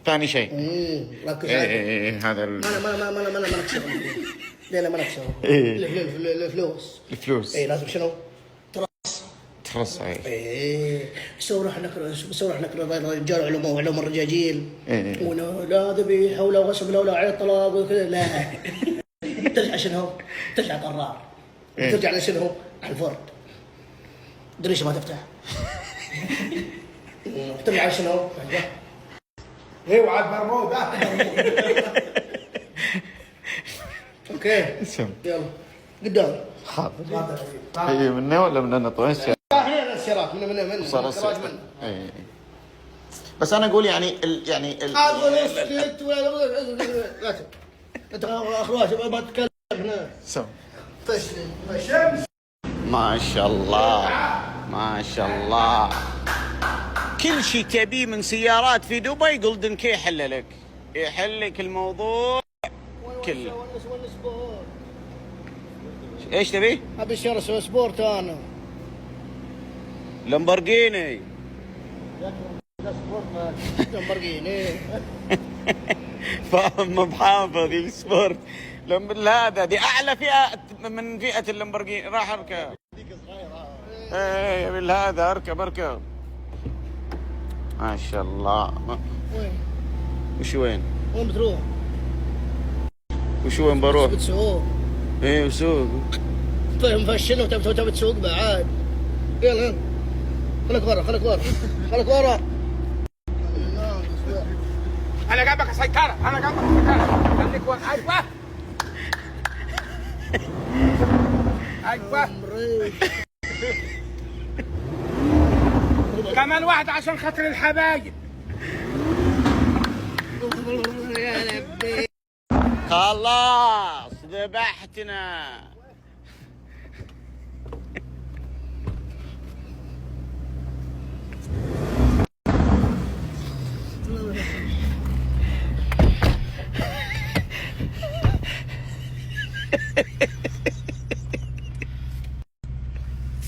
ثاني شيء. ركز ايه عليه. ايه هذا ما نكسر. لا ما نكسر. إيه. الفلوس. الفلوس. اي لازم شنو؟ ترص. ايه سووا راح نقرا رجال علوم الرجاجيل. إيه. لا هذا بحول وغصب ولا عيط طلاق وكذا لا. ترجع شنو؟ ترجع قرار. ترجع لشنو؟ على الفرد. دريشه ما تفتح. ترجع شنو؟ ايوه عاد مرمود. اوكي اسم. يلا قدام. حاضر. اي منه ولا من انا طويس؟ هنا السيارات من صار الكراج من اي. بس انا اقول يعني اقول اسكت لا انت اخراج ما تتكلم هنا. سم. فشل. ما شاء الله ما شاء الله. كل شيء تبيه من سيارات في دبي جولدن كي يحل لك، يحل لك الموضوع كله. ايش تبي؟ ابي سيارة سبورت انا. لامبورجيني. لامبورجيني. فاهم بحافظ السبورت. هذا دي اعلى فئه من فئه اللامبورجيني. راح اركب. ايه بالهذا اركب. ما شاء الله. وين؟ وين بتروح؟ وين بروح؟ بتسوق. ايه وسوق. طيب مفشل وتبي تسوق بعد. يلا خليك ورا. انا جنبك يا سيطره، خليك ورا. ايوه كمان واحد عشان خاطر الحبايب. خلاص ذبحتنا.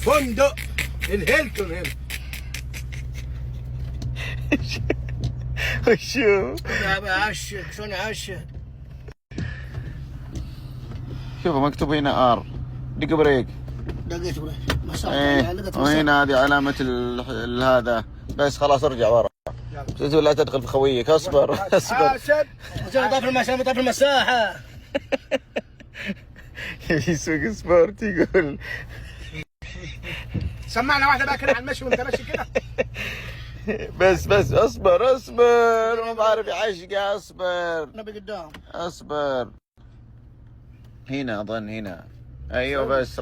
فندق الهيلتون هنا. وشو؟ بعشق شلون اعشق. شوفوا مكتوب هنا ار. دق بريك. لقيت ايه وهنا هذه علامة هذا. بس خلاص ارجع ورا. لا تدخل في خويك. اصبر. طاف المساحة. يسوق سبورت يقول سمعنا واحدة بقى كده على المشي وانت ماشي كده. بس اصبر ما بعرف يعشق. اصبر نبي قدام. اصبر. هنا اظن هنا. ايوه بس